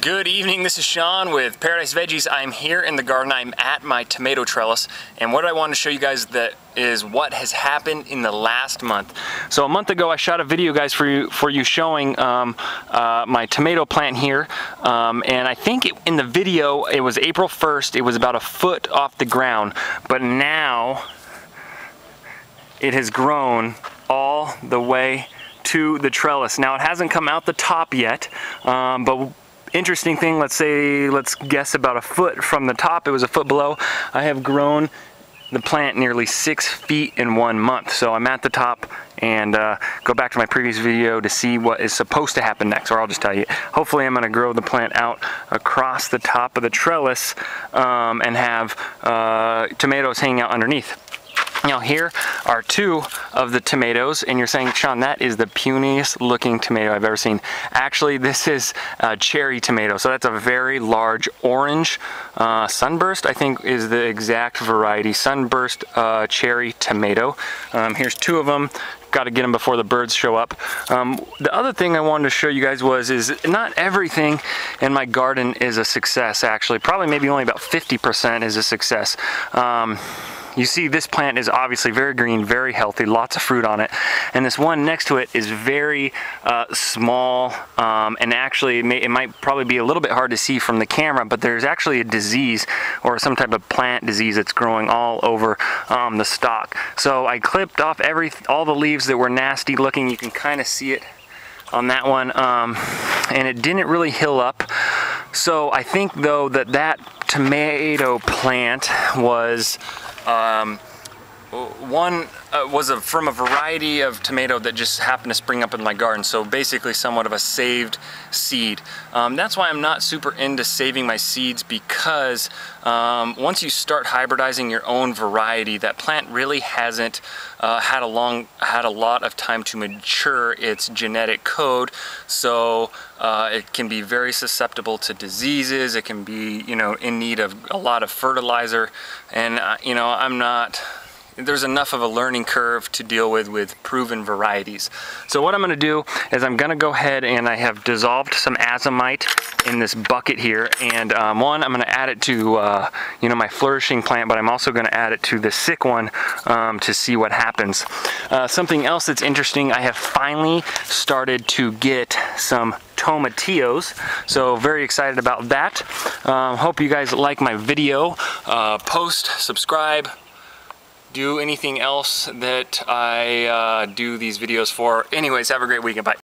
Good evening, this is Sean with Paradise Veggies. I'm here in the garden. I'm at my tomato trellis, and what I want to show you guys that is what has happened in the last month. So a month ago I shot a video, guys, for you showing my tomato plant here, and I think in the video it was April 1st. It was about a foot off the ground, but now it has grown all the way to the trellis. Now it hasn't come out the top yet, but interesting thing, let's guess about a foot from the top. It was a foot below. I have grown the plant nearly 6 feet in 1 month. So I'm at the top, and go back to my previous video to see what is supposed to happen next, or I'll just tell you. Hopefully I'm going to grow the plant out across the top of the trellis and have tomatoes hanging out underneath. Now here are two of the tomatoes, and you're saying, Sean, that is the puniest looking tomato I've ever seen. Actually, this is a cherry tomato, so that's a very large orange. Sunburst, I think, is the exact variety. Sunburst cherry tomato. Here's two of them. Got to get them before the birds show up. The other thing I wanted to show you guys is not everything in my garden is a success, actually. Probably maybe only about 50% is a success. You see this plant is obviously very green, very healthy, lots of fruit on it. And this one next to it is very small, and actually it might probably be a little bit hard to see from the camera, but there's actually a disease or some type of plant disease that's growing all over the stalk. So I clipped off all the leaves that were nasty looking. You can kind of see it on that one, and it didn't really heal up. So I think though that tomato plant was from a variety of tomato that just happened to spring up in my garden, so basically somewhat of a saved seed. That's why I'm not super into saving my seeds, because once you start hybridizing your own variety, that plant really hasn't had a lot of time to mature its genetic code, so it can be very susceptible to diseases. It can be, in need of a lot of fertilizer, and there's enough of a learning curve to deal with proven varieties. So what I'm going to do is I'm going to go ahead, and I have dissolved some azomite in this bucket here, and I'm going to add it to my flourishing plant, but I'm also going to add it to the sick one to see what happens. Something else that's interesting, I have finally started to get some tomatillos, so very excited about that. Hope you guys like my video. Post, subscribe, do anything else that I do these videos for. Anyways, have a great weekend. Bye.